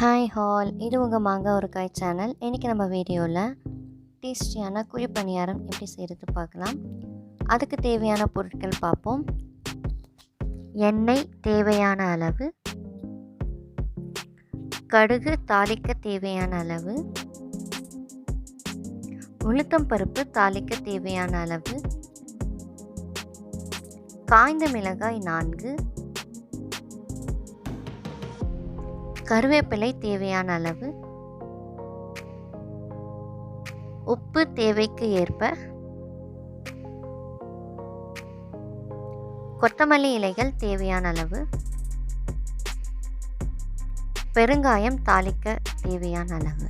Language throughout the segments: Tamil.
ஹாய் ஹால், இது உங்கள் மாங்காய் ஒரு காய் சேனல். இன்றைக்கி நம்ம வீடியோவில் டேஸ்டியான குழி பணியாரம் எப்படி செய்கிறது பார்க்கலாம். அதுக்கு தேவையான பொருட்கள் பார்ப்போம். எண்ணெய் தேவையான அளவு, கடுகு தாளிக்க தேவையான அளவு, உளுத்தம் பருப்பு தாளிக்க தேவையான அளவு, காய்ந்த மிளகாய் 4, கருவேப்பிலை தேவையான அளவு, உப்பு தேவைக்கு ஏற்ப, கொத்தமல்லி இலைகள் தேவையான அளவு, பெருங்காயம் தாளிக்க தேவையான அளவு.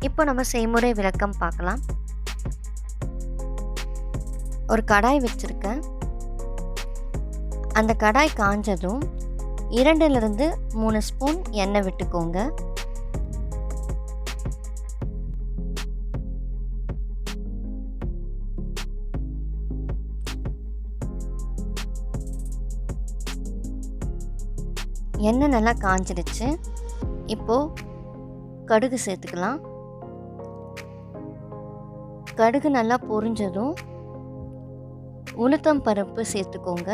இப்போ நம்ம செய்முறை விளக்கம் பார்க்கலாம். ஒரு கடாய் வச்சுருக்கேன். அந்த கடாய் காஞ்சதும் 2லிருந்து 3 ஸ்பூன் எண்ணெய் விட்டுக்கோங்க. எண்ணெய் நல்லா காஞ்சிடுச்சு. இப்போது கடுகு சேர்த்துக்கலாம். கடுகு நல்லா பொரிஞ்சதும் உளுத்தம் பருப்பு சேர்த்துக்கோங்க.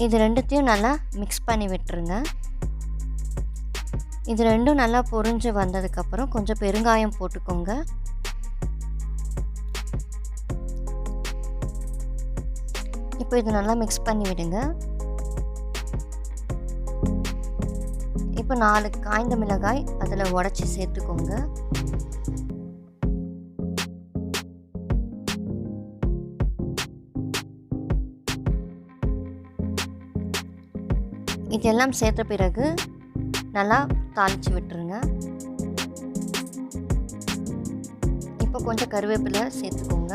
இது ரெண்டுத்தையும் நல்லா மிக்ஸ் பண்ணி விட்டுருங்க. இது ரெண்டும் நல்லா பொரிஞ்சு வந்ததுக்கப்புறம் கொஞ்சம் பெருங்காயம் போட்டுக்கோங்க. இப்போ இது நல்லா மிக்ஸ் பண்ணி விடுங்க. இப்போ 4 காய்ந்த மிளகாய் அதில் உடச்சி சேர்த்துக்கோங்க. இதெல்லாம் சேர்த்த பிறகு நல்லா தாளித்து விட்டுருங்க. இப்போ கொஞ்சம் கருவேப்பிலை சேர்த்துக்கோங்க.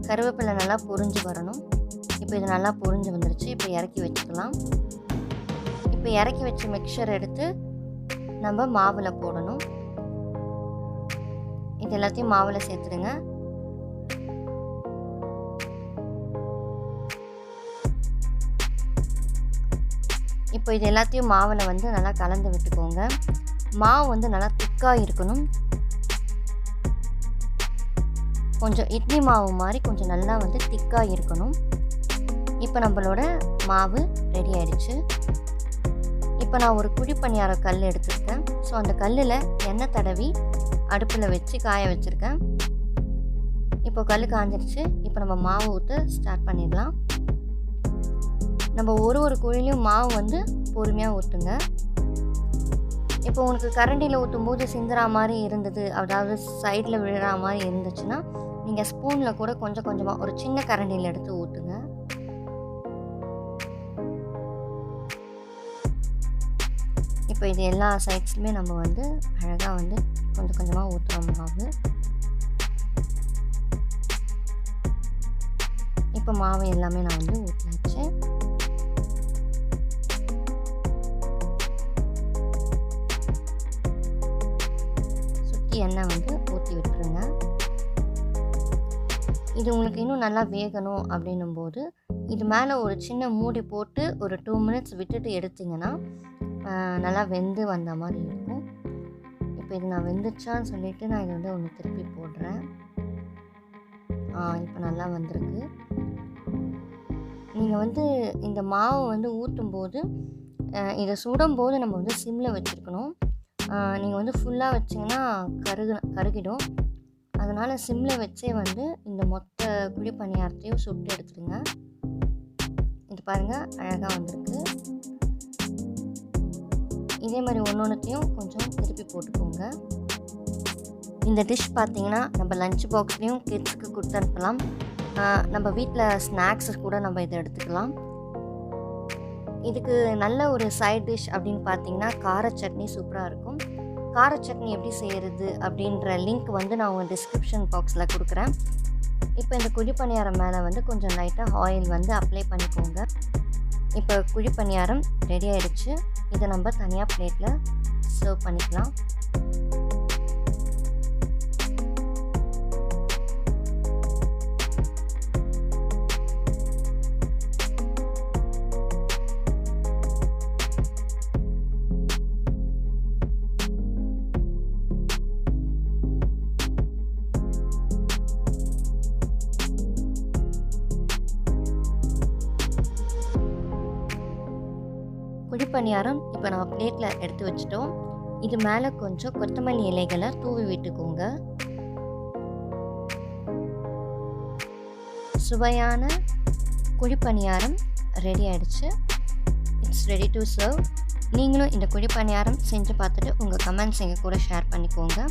கருவேப்பிலை நல்லா பொரிஞ்சு வரணும். இப்போ இது நல்லா பொரிஞ்சு வந்துருச்சு. இப்போ இறக்கி வச்சுக்கலாம். இப்போ இறக்கி வச்ச மிக்சர் எடுத்து நம்ம மாவில் போடணும். இது எல்லாத்தையும் மாவில் சேர்த்துடுங்க. இப்போ இது எல்லாத்தையும் மாவில் நல்லா கலந்து விட்டுக்கோங்க. மாவு நல்லா திக்காக இருக்கணும். கொஞ்சம் இட்லி மாவு மாதிரி கொஞ்சம் நல்லா திக்காக இருக்கணும். இப்போ நம்மளோட மாவு ரெடி ஆயிடுச்சு. இப்போ நான் ஒரு குழி பணியார கல் எடுத்துருக்கேன். ஸோ அந்த கல்லில் எண்ணெய் தடவி அடுப்பில் வச்சு காய வச்சுருக்கேன். இப்போ கல் காஞ்சிடுச்சு. இப்போ நம்ம மாவு ஊற்ற ஸ்டார்ட் பண்ணிடலாம். நம்ம ஒரு குழிலையும் மாவு பொறுமையாக ஊற்றுங்க. இப்போ உங்களுக்கு கரண்டியில் ஊற்றும் போது சிந்துற மாதிரி இருந்தது, அதாவது சைடில் விழுற மாதிரி இருந்துச்சுன்னா நீங்கள் ஸ்பூனில் கூட கொஞ்சம் கொஞ்சமாக ஒரு சின்ன கரண்டியில் எடுத்து ஊற்றுங்க. இப்போ இது எல்லா சைட்ஸ்லையுமே நம்ம அழகாக கொஞ்சம் கொஞ்சமாக ஊற்றுறோம் மாவு. இப்போ மாவு எல்லாமே நான் ஊற்றியாச்சு. எண்ணெய் ஊற்றி விட்டுருங்க. இது உங்களுக்கு இன்னும் நல்லா வேகணும் அப்படின்னும் போது இது மேலே ஒரு சின்ன மூடி போட்டு ஒரு 2 மினிட்ஸ் விட்டுட்டு எடுத்திங்கன்னா நல்லா வெந்து வந்த மாதிரி இருக்கும். இப்போ இது நான் வெந்துச்சான்னு சொல்லிவிட்டு நான் இதை ஒன்று திருப்பி போடுறேன். இப்போ நல்லா வந்திருக்கு. நீங்கள் இந்த மாவு ஊற்றும்போது இதை சுடும்போது நம்ம சிம்மில் வச்சுருக்கணும். நீங்கள் ஃபுல்லாக வச்சிங்கன்னா கருகிடும். அதனால் சிம்மில் வச்சே இந்த மொத்த குழி பணியாரத்தையும் சுட்டு எடுத்துடுங்க. இது பாருங்கள், அழகாக வந்திருக்கு. இதே மாதிரி ஒன்றொன்றுத்தையும் கொஞ்சம் திருப்பி போட்டுக்கோங்க. இந்த டிஷ் பார்த்திங்கன்னா நம்ம லஞ்ச் பாக்ஸ்லேயும் கிட்ஸுக்கு கொடுத்து அனுப்பலாம். நம்ம வீட்டில் ஸ்நாக்ஸு கூட நம்ம இதை எடுத்துக்கலாம். இதுக்கு நல்ல ஒரு சைட் டிஷ் அப்படின்னு பார்த்தீங்கன்னா கார சட்னி சூப்பராக இருக்கும். கார சட்னி எப்படி செய்கிறது அப்படின்ற லிங்க் நான் உங்கள் டிஸ்கிரிப்ஷன் பாக்ஸில் கொடுக்குறேன். இப்போ இந்த குழி பணியாரம் மேலே கொஞ்சம் லைட்டாக ஆயில் அப்ளை பண்ணிக்கோங்க. இப்போ குழி பணியாரம் ரெடி ஆகிடுச்சு. இதை நம்ம தனியாக பிளேட்டில் சர்வ் பண்ணிக்கலாம். பணியாரம் இப்போ நம்ம பிளேட்டில் எடுத்து வச்சிட்டோம். இது மேலே கொஞ்சம் கொத்தமல்லி இலைகளை தூவி விட்டுக்கோங்க. சுவையான குழிப்பணியாரம் ரெடி ஆயிடுச்சு. It's ready to serve. நீங்களும் இந்த குழிப்பணியாரம் செஞ்சு பார்த்துட்டு உங்கள் கமெண்ட்ஸ் எங்கள் கூட ஷேர் பண்ணிக்கோங்க.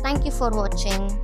Thank you for watching.